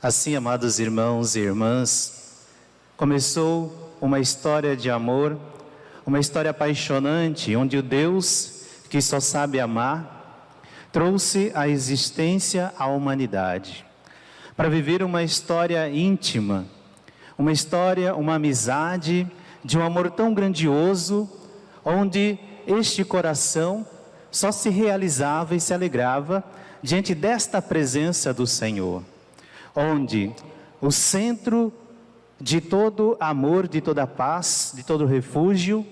Assim, amados irmãos e irmãs, começou uma história de amor, uma história apaixonante, onde o Deus que só sabe amar, trouxe à existência a humanidade, para viver uma história íntima, uma história, uma amizade, de um amor tão grandioso, onde este coração só se realizava e se alegrava diante desta presença do Senhor, onde o centro de todo amor, de toda paz, de todo refúgio,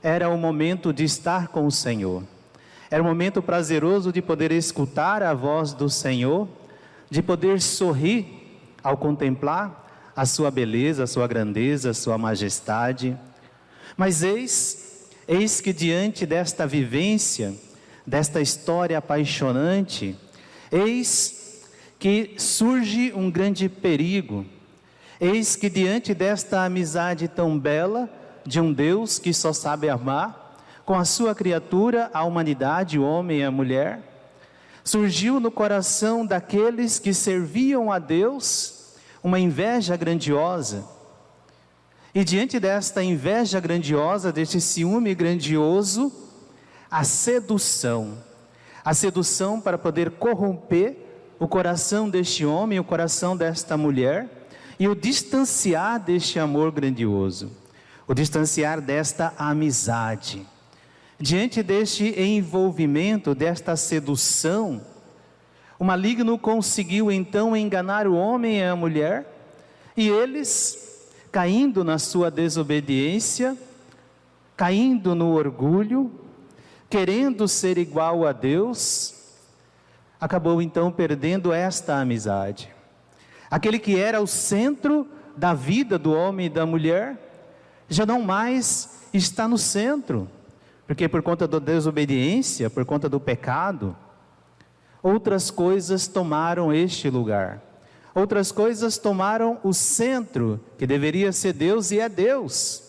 era o momento de estar com o Senhor. Era um momento prazeroso de poder escutar a voz do Senhor, de poder sorrir ao contemplar a sua beleza, a sua grandeza, a sua majestade. Mas eis que diante desta vivência, desta história apaixonante, eis que surge um grande perigo. Eis que diante desta amizade tão bela, de um Deus que só sabe amar, com a sua criatura, a humanidade, o homem e a mulher, surgiu no coração daqueles que serviam a Deus uma inveja grandiosa. E diante desta inveja grandiosa, deste ciúme grandioso, a sedução para poder corromper o coração deste homem, o coração desta mulher, e o distanciar deste amor grandioso, o distanciar desta amizade. Diante deste envolvimento, desta sedução, o maligno conseguiu então enganar o homem e a mulher, e eles, caindo na sua desobediência, caindo no orgulho, querendo ser igual a Deus, acabou então perdendo esta amizade. Aquele que era o centro da vida do homem e da mulher, já não mais está no centro, porque por conta da desobediência, por conta do pecado, outras coisas tomaram este lugar. Outras coisas tomaram o centro, que deveria ser Deus e é Deus.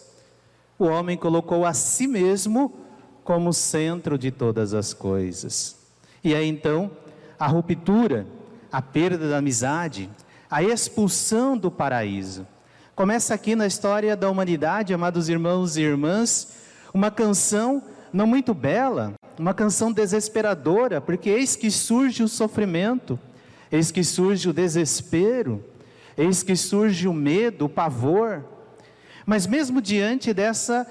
O homem colocou a si mesmo como centro de todas as coisas. E aí então, a ruptura, a perda da amizade, a expulsão do paraíso. Começa aqui na história da humanidade, amados irmãos e irmãs, uma canção não muito bela, uma canção desesperadora, porque eis que surge o sofrimento, eis que surge o desespero, eis que surge o medo, o pavor. Mas mesmo diante dessa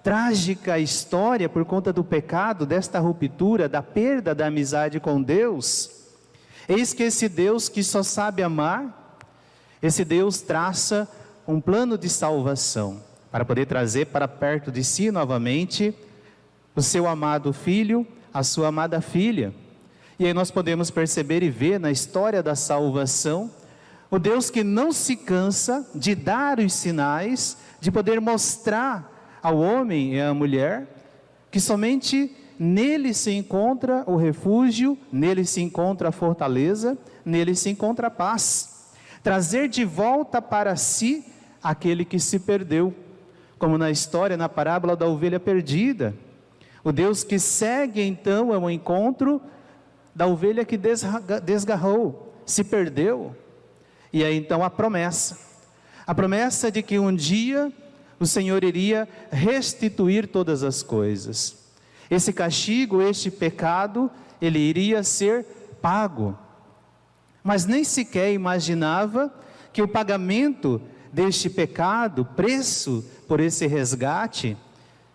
trágica história, por conta do pecado, desta ruptura, da perda da amizade com Deus, eis que esse Deus que só sabe amar, esse Deus traça um plano de salvação, para poder trazer para perto de si novamente o seu amado filho, a sua amada filha. E aí nós podemos perceber e ver na história da salvação, o Deus que não se cansa de dar os sinais, de poder mostrar ao homem e à mulher, que somente nele se encontra o refúgio, nele se encontra a fortaleza, nele se encontra a paz. Trazer de volta para si aquele que se perdeu, como na história, na parábola da ovelha perdida. O Deus que segue então ao encontro da ovelha que desgarrou, se perdeu. E aí então a promessa de que um dia o Senhor iria restituir todas as coisas. Esse castigo, este pecado, ele iria ser pago. Mas nem sequer imaginava que o pagamento deste pecado, preço por esse resgate,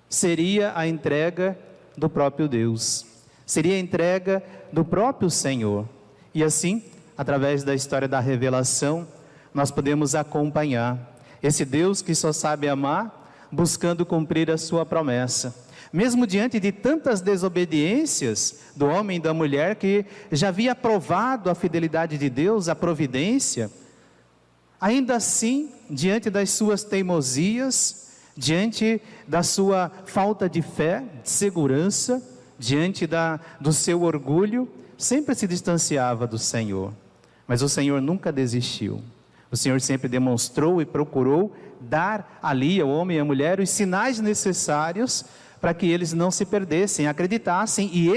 seria a entrega do próprio Deus, seria a entrega do próprio Senhor. E assim, através da história da revelação, nós podemos acompanhar esse Deus que só sabe amar, buscando cumprir a sua promessa. Mesmo diante de tantas desobediências do homem e da mulher, que já havia provado a fidelidade de Deus, a providência, ainda assim, diante das suas teimosias, diante da sua falta de fé, de segurança, diante do seu orgulho, sempre se distanciava do Senhor. Mas o Senhor nunca desistiu. O Senhor sempre demonstrou e procurou dar ali ao homem e à mulher os sinais necessários para que eles não se perdessem, acreditassem e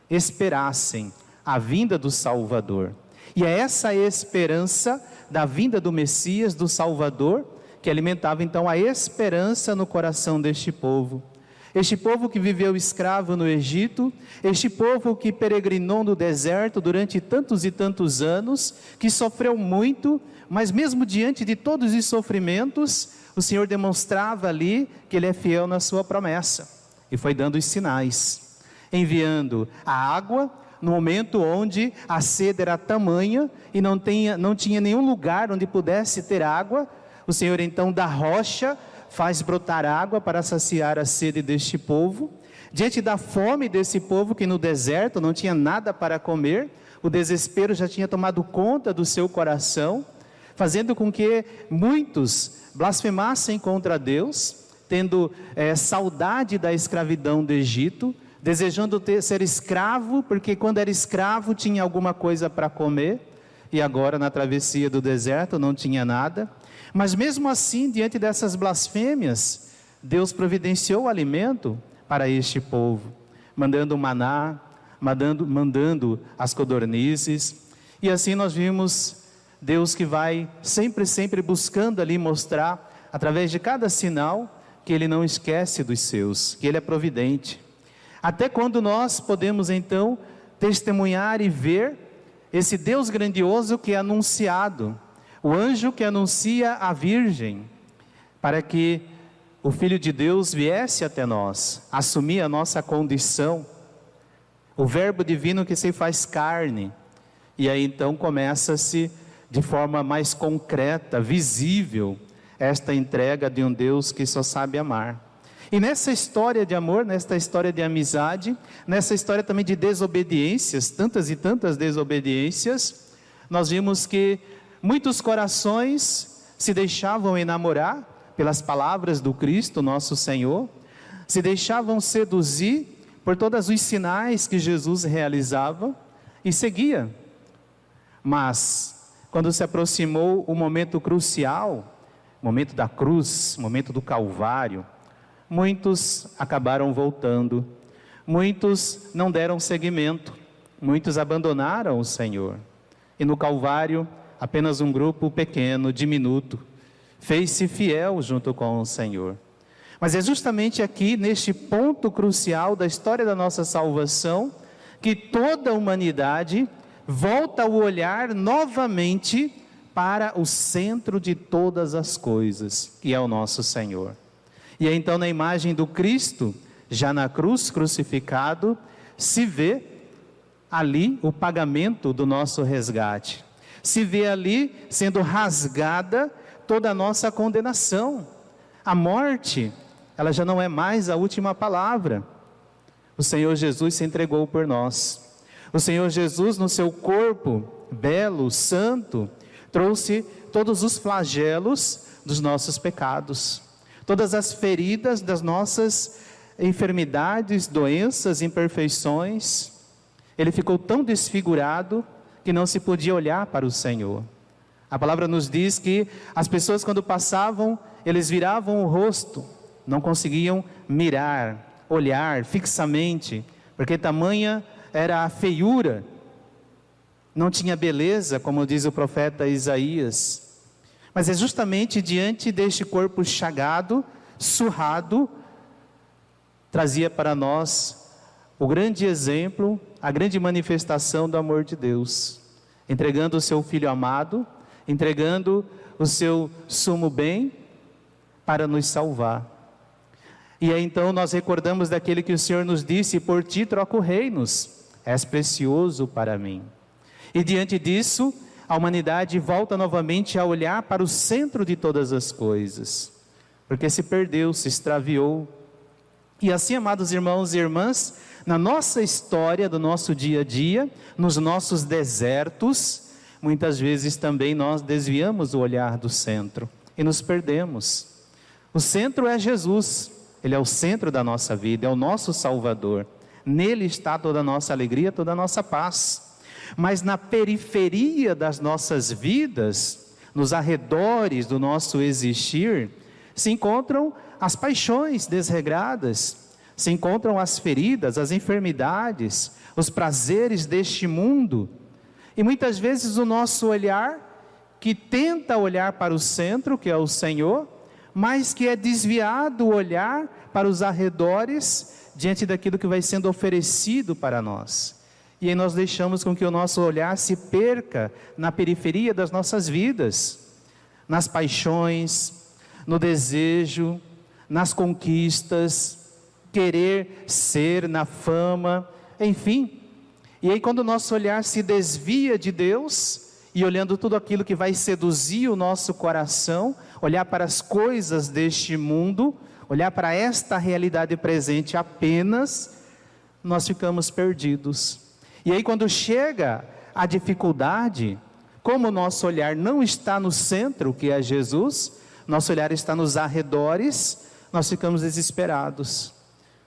esperassem a vinda do Salvador. E é essa esperança da vinda do Messias, do Salvador, que alimentava então a esperança no coração deste povo. Este povo que viveu escravo no Egito, este povo que peregrinou no deserto durante tantos e tantos anos, que sofreu muito, mas mesmo diante de todos os sofrimentos, o Senhor demonstrava ali que Ele é fiel na sua promessa. E foi dando os sinais, enviando a água, no momento onde a sede era tamanha e não tinha nenhum lugar onde pudesse ter água, o Senhor então da rocha faz brotar água para saciar a sede deste povo. Diante da fome desse povo que no deserto não tinha nada para comer, o desespero já tinha tomado conta do seu coração, fazendo com que muitos blasfemassem contra Deus, tendo saudade da escravidão do Egito, desejando ser escravo, porque quando era escravo tinha alguma coisa para comer, e agora na travessia do deserto não tinha nada. Mas mesmo assim, diante dessas blasfêmias, Deus providenciou alimento para este povo, mandando maná, mandando as codornizes, e assim nós vimos Deus que vai sempre buscando ali mostrar, através de cada sinal, que Ele não esquece dos seus, que Ele é providente. Até quando nós podemos então testemunhar e ver esse Deus grandioso que é anunciado, o anjo que anuncia a Virgem, para que o Filho de Deus viesse até nós, assumir a nossa condição, o Verbo divino que se faz carne, e aí então começa-se de forma mais concreta, visível, esta entrega de um Deus que só sabe amar. E nessa história de amor, nesta história de amizade, nessa história também de desobediências, tantas e tantas desobediências, nós vimos que muitos corações se deixavam enamorar pelas palavras do Cristo, nosso Senhor, se deixavam seduzir por todos os sinais que Jesus realizava e seguia. Mas, quando se aproximou o momento crucial, o momento da cruz, o momento do Calvário, muitos acabaram voltando, muitos não deram seguimento, muitos abandonaram o Senhor. E no Calvário, apenas um grupo pequeno, diminuto, fez-se fiel junto com o Senhor. Mas é justamente aqui, neste ponto crucial da história da nossa salvação, que toda a humanidade volta o olhar novamente para o centro de todas as coisas, que é o nosso Senhor. E aí, então, na imagem do Cristo, já na cruz crucificado, se vê ali o pagamento do nosso resgate. Se vê ali sendo rasgada toda a nossa condenação. A morte, ela já não é mais a última palavra. O Senhor Jesus se entregou por nós. O Senhor Jesus, no seu corpo belo, santo, trouxe todos os flagelos dos nossos pecados. Todas as feridas das nossas enfermidades, doenças, imperfeições. Ele ficou tão desfigurado que não se podia olhar para o Senhor. A palavra nos diz que as pessoas quando passavam, eles viravam o rosto, não conseguiam mirar, olhar fixamente, porque tamanha era a feiura, não tinha beleza, como diz o profeta Isaías. Mas é justamente diante deste corpo chagado, surrado, trazia para nós o grande exemplo, a grande manifestação do amor de Deus, entregando o seu Filho amado, entregando o seu sumo bem para nos salvar. E aí então nós recordamos daquele que o Senhor nos disse: por ti troco reinos, és precioso para mim. E diante disso, a humanidade volta novamente a olhar para o centro de todas as coisas, porque se perdeu, se extraviou. E assim, amados irmãos e irmãs, na nossa história, do nosso dia a dia, nos nossos desertos, muitas vezes também nós desviamos o olhar do centro e nos perdemos. O centro é Jesus, Ele é o centro da nossa vida, é o nosso Salvador. Nele está toda a nossa alegria, toda a nossa paz. Mas na periferia das nossas vidas, nos arredores do nosso existir, se encontram as paixões desregradas, se encontram as feridas, as enfermidades, os prazeres deste mundo. E muitas vezes o nosso olhar, que tenta olhar para o centro, que é o Senhor, mas que é desviado o olhar para os arredores, diante daquilo que vai sendo oferecido para nós. E aí nós deixamos com que o nosso olhar se perca na periferia das nossas vidas, nas paixões, no desejo, nas conquistas, querer ser, na fama, enfim. E aí quando o nosso olhar se desvia de Deus, e olhando tudo aquilo que vai seduzir o nosso coração, olhar para as coisas deste mundo, olhar para esta realidade presente apenas, nós ficamos perdidos. E aí quando chega a dificuldade, como o nosso olhar não está no centro, que é Jesus, nosso olhar está nos arredores, nós ficamos desesperados.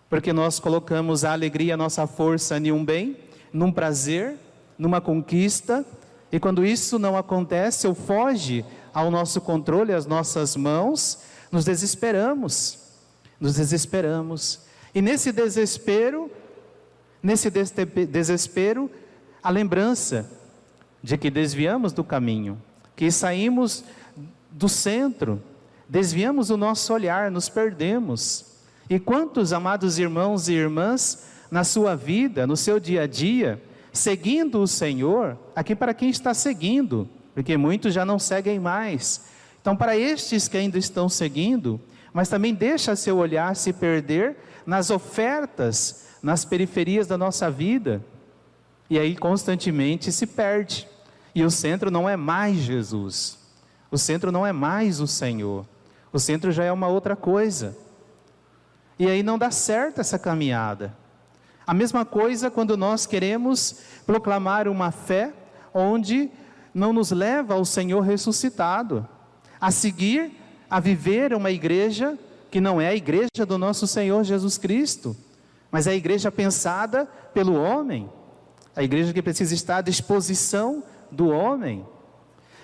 Porque nós colocamos a alegria, a nossa força em um bem, num prazer, numa conquista, e quando isso não acontece ou foge ao nosso controle, às nossas mãos, nos desesperamos. E nesse desespero, a lembrança de que desviamos do caminho, que saímos do centro, desviamos o nosso olhar, nos perdemos. E quantos, amados irmãos e irmãs, na sua vida, no seu dia a dia, seguindo o Senhor, aqui para quem está seguindo, porque muitos já não seguem mais. Então, para estes que ainda estão seguindo, mas também deixa seu olhar se perder nas ofertas, nas periferias da nossa vida, e aí constantemente se perde. E o centro não é mais Jesus, o centro não é mais o Senhor, o centro já é uma outra coisa. E aí não dá certo essa caminhada. A mesma coisa quando nós queremos proclamar uma fé onde não nos leva ao Senhor ressuscitado, a seguir, a viver uma igreja que não é a igreja do nosso Senhor Jesus Cristo, mas é a igreja pensada pelo homem, a igreja que precisa estar à disposição do homem.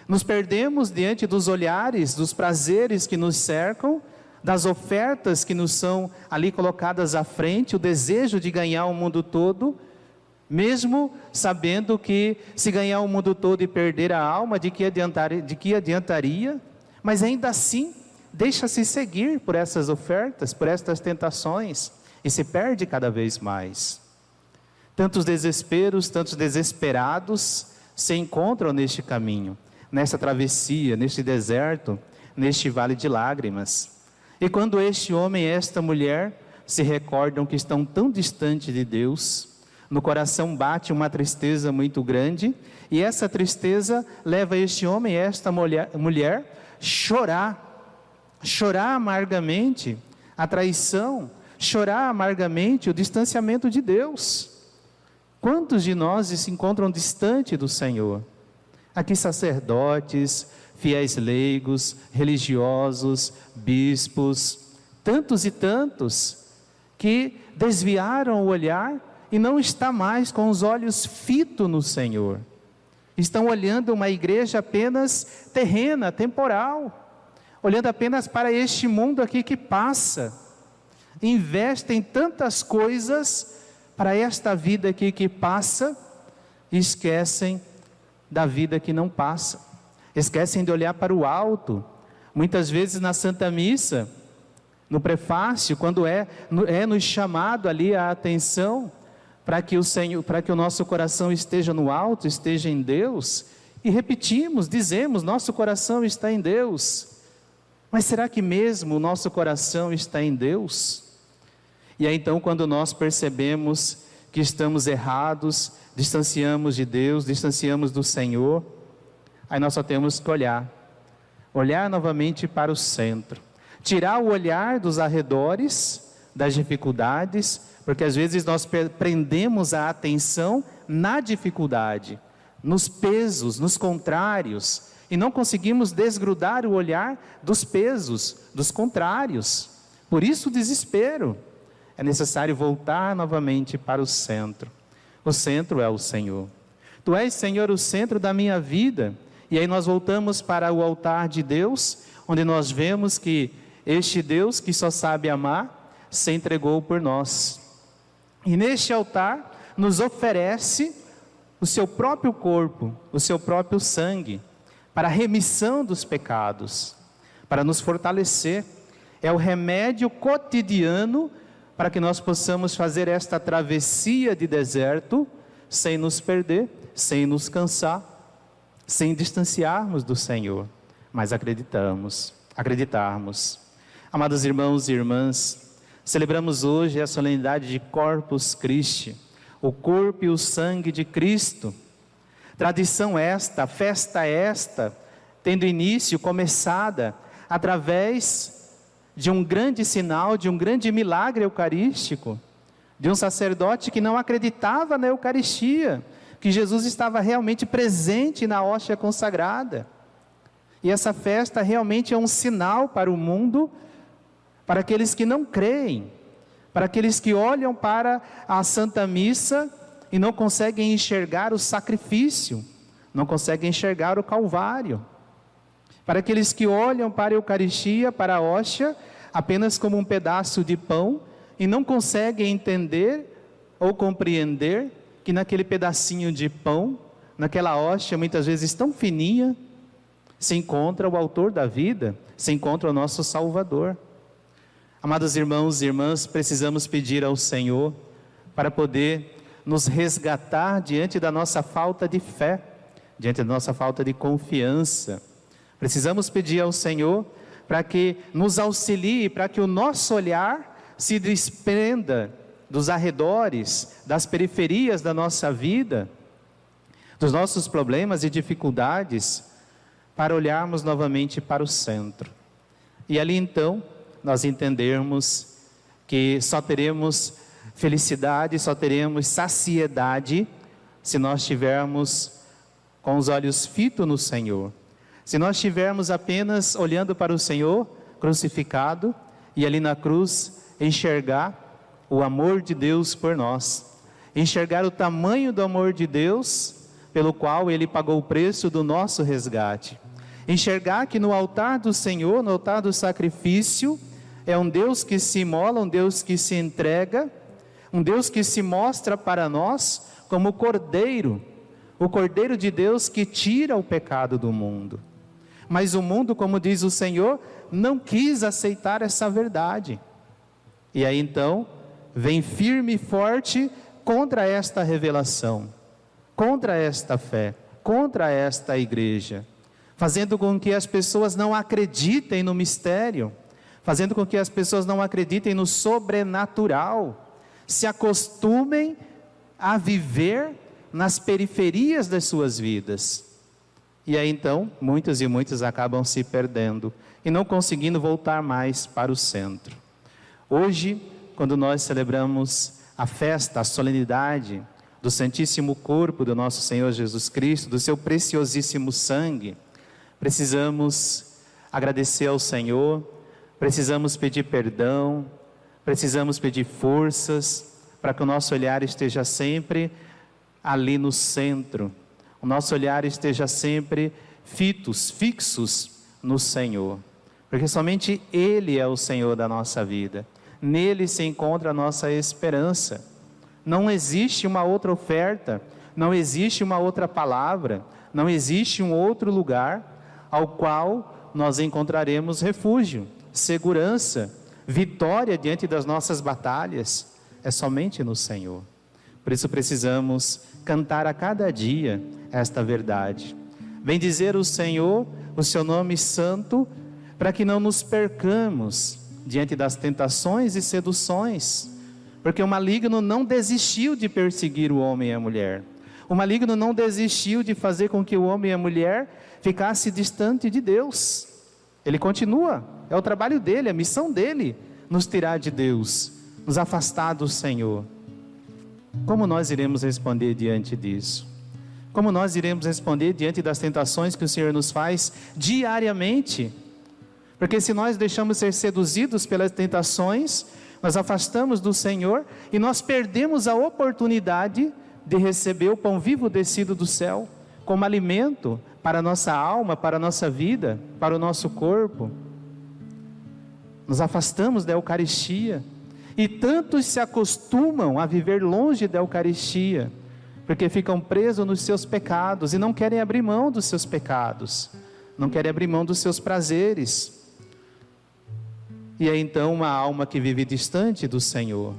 Nos perdemos diante dos olhares, dos prazeres que nos cercam, das ofertas que nos são ali colocadas à frente, o desejo de ganhar o mundo todo, mesmo sabendo que se ganhar o mundo todo e perder a alma, de que adiantaria? Mas ainda assim, deixa-se seguir por essas ofertas, por estas tentações, e se perde cada vez mais. Tantos desesperos, tantos desesperados se encontram neste caminho, nessa travessia, neste deserto, neste vale de lágrimas. E quando este homem e esta mulher se recordam que estão tão distantes de Deus, no coração bate uma tristeza muito grande, e essa tristeza leva este homem e esta mulher chorar amargamente a traição, chorar amargamente o distanciamento de Deus. Quantos de nós se encontram distante do Senhor? Aqui sacerdotes, fiéis leigos, religiosos, bispos, tantos e tantos que desviaram o olhar e não está mais com os olhos fitos no Senhor. Estão olhando uma igreja apenas terrena, temporal, olhando apenas para este mundo aqui que passa. Investem tantas coisas para esta vida aqui que passa e esquecem da vida que não passa. Esquecem de olhar para o alto. Muitas vezes na Santa Missa, no prefácio, quando é nos chamado ali a atenção para que o nosso coração esteja no alto, esteja em Deus, e repetimos, dizemos, nosso coração está em Deus. Mas será que mesmo o nosso coração está em Deus? E aí então, quando nós percebemos que estamos errados, distanciamos de Deus, distanciamos do Senhor, aí nós só temos que olhar novamente para o centro, tirar o olhar dos arredores, das dificuldades, porque às vezes nós prendemos a atenção na dificuldade, nos pesos, nos contrários, e não conseguimos desgrudar o olhar dos pesos, dos contrários. Por isso o desespero. É necessário voltar novamente para o centro. O centro é o Senhor. Tu és, Senhor, o centro da minha vida. E aí nós voltamos para o altar de Deus, onde nós vemos que este Deus que só sabe amar, se entregou por nós. E neste altar nos oferece o seu próprio corpo, o seu próprio sangue, para a remissão dos pecados, para nos fortalecer. É o remédio cotidiano para que nós possamos fazer esta travessia de deserto sem nos perder, sem nos cansar, sem distanciarmos do Senhor, mas acreditarmos. Amados irmãos e irmãs, celebramos hoje a solenidade de Corpus Christi, o corpo e o sangue de Cristo. Tradição esta, festa esta, tendo início, começada através de um grande sinal, de um grande milagre eucarístico, de um sacerdote que não acreditava na Eucaristia, que Jesus estava realmente presente na hóstia consagrada. E essa festa realmente é um sinal para o mundo, para aqueles que não creem, para aqueles que olham para a Santa Missa e não conseguem enxergar o sacrifício, não conseguem enxergar o Calvário. Para aqueles que olham para a Eucaristia, para a hóstia, apenas como um pedaço de pão e não conseguem entender ou compreender que naquele pedacinho de pão, naquela hóstia muitas vezes tão fininha, se encontra o autor da vida, se encontra o nosso Salvador. Amados irmãos e irmãs, precisamos pedir ao Senhor para poder nos resgatar diante da nossa falta de fé, diante da nossa falta de confiança. Precisamos pedir ao Senhor para que nos auxilie, para que o nosso olhar se desprenda dos arredores, das periferias da nossa vida, dos nossos problemas e dificuldades, para olharmos novamente para o centro. E ali então, nós entendermos que só teremos felicidade, só teremos saciedade, se nós estivermos com os olhos fitos no Senhor. Se nós estivermos apenas olhando para o Senhor crucificado, e ali na cruz enxergar o amor de Deus por nós, enxergar o tamanho do amor de Deus, pelo qual Ele pagou o preço do nosso resgate, enxergar que no altar do Senhor, no altar do sacrifício, é um Deus que se imola, um Deus que se entrega, um Deus que se mostra para nós como o Cordeiro de Deus que tira o pecado do mundo. Mas o mundo, como diz o Senhor, não quis aceitar essa verdade. E aí então, vem firme e forte contra esta revelação, contra esta fé, contra esta igreja, fazendo com que as pessoas não acreditem no mistério, fazendo com que as pessoas não acreditem no sobrenatural, se acostumem a viver nas periferias das suas vidas. E aí então, muitos e muitas acabam se perdendo e não conseguindo voltar mais para o centro. Hoje, quando nós celebramos a festa, a solenidade do Santíssimo Corpo do nosso Senhor Jesus Cristo, do seu preciosíssimo sangue, precisamos agradecer ao Senhor, precisamos pedir perdão, precisamos pedir forças para que o nosso olhar esteja sempre ali no centro, o nosso olhar esteja sempre fixos no Senhor, porque somente Ele é o Senhor da nossa vida, nele se encontra a nossa esperança. Não existe uma outra oferta, não existe uma outra palavra, não existe um outro lugar ao qual nós encontraremos refúgio, segurança, vitória diante das nossas batalhas. É somente no Senhor. Por isso precisamos cantar a cada dia esta verdade. Bendizer o Senhor, o seu nome santo, para que não nos percamos diante das tentações e seduções, porque o maligno não desistiu de perseguir o homem e a mulher. O maligno não desistiu de fazer com que o homem e a mulher ficasse distante de Deus. Ele continua, é o trabalho dele, a missão dele, nos tirar de Deus, nos afastar do Senhor. Como nós iremos responder diante disso? Como nós iremos responder diante das tentações que o Senhor nos faz diariamente? Porque se nós deixamos ser seduzidos pelas tentações, nós afastamos do Senhor e nós perdemos a oportunidade de receber o pão vivo descido do céu, como alimento para a nossa alma, para a nossa vida, para o nosso corpo. Nos afastamos da Eucaristia, e tantos se acostumam a viver longe da Eucaristia, porque ficam presos nos seus pecados e não querem abrir mão dos seus pecados, não querem abrir mão dos seus prazeres. E é então uma alma que vive distante do Senhor.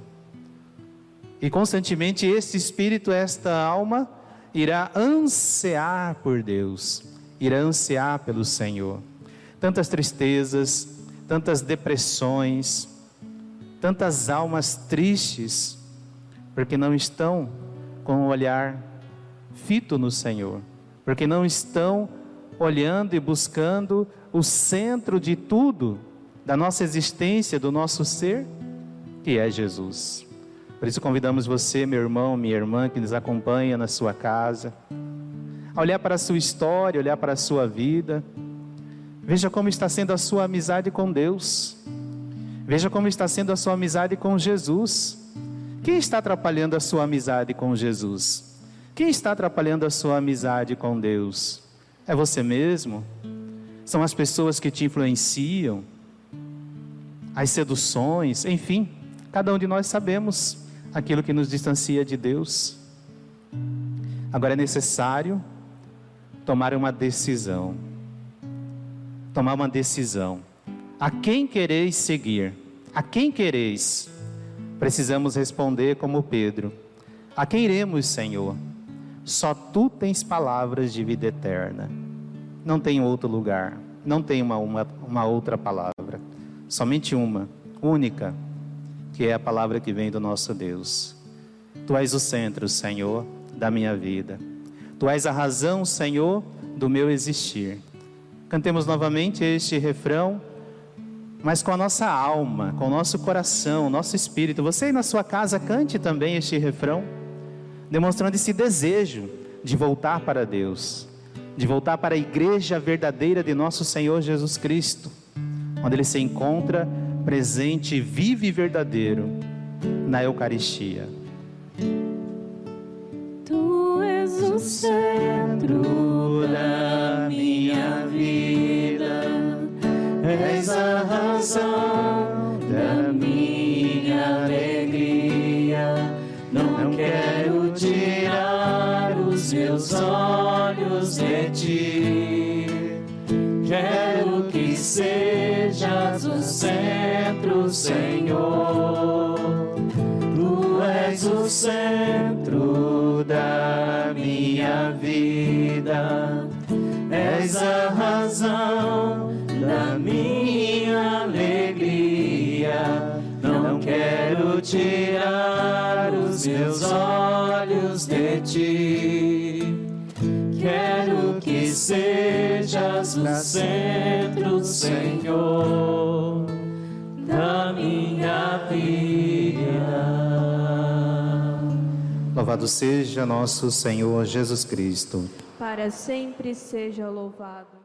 E constantemente esse espírito, esta alma, irá ansiar por Deus, irá ansiar pelo Senhor. Tantas tristezas, tantas depressões, tantas almas tristes, porque não estão com o olhar fito no Senhor, porque não estão olhando e buscando o centro de tudo, da nossa existência, do nosso ser, que é Jesus. Por isso convidamos você, meu irmão, minha irmã, que nos acompanha na sua casa, a olhar para a sua história, olhar para a sua vida. Veja como está sendo a sua amizade com Deus. Veja como está sendo a sua amizade com Jesus. Quem está atrapalhando a sua amizade com Jesus? Quem está atrapalhando a sua amizade com Deus? É você mesmo? São as pessoas que te influenciam? As seduções? Enfim, cada um de nós sabemos aquilo que nos distancia de Deus. Agora é necessário tomar uma decisão. Tomar uma decisão. A quem quereis seguir? A quem quereis? Precisamos responder como Pedro: a quem iremos, Senhor? Só Tu tens palavras de vida eterna. Não tem outro lugar, não tem uma outra palavra. Somente uma, única, que é a palavra que vem do nosso Deus. Tu és o centro, Senhor, da minha vida. Tu és a razão, Senhor, do meu existir. Cantemos novamente este refrão, mas com a nossa alma, com o nosso coração, nosso espírito. Você aí na sua casa cante também este refrão, demonstrando esse desejo de voltar para Deus, de voltar para a igreja verdadeira de nosso Senhor Jesus Cristo, onde Ele se encontra presente, vivo e verdadeiro na Eucaristia. Tu és o centro da minha vida, és a razão da minha alegria. Não quero tirar os meus olhos de ti. Quero que sejas o centro, Senhor. Tu és o centro da minha vida, és a razão da minha alegria. Não quero tirar os meus olhos de ti. Quero que sejas o centro, Senhor, da minha vida. Louvado seja nosso Senhor Jesus Cristo. Para sempre seja louvado.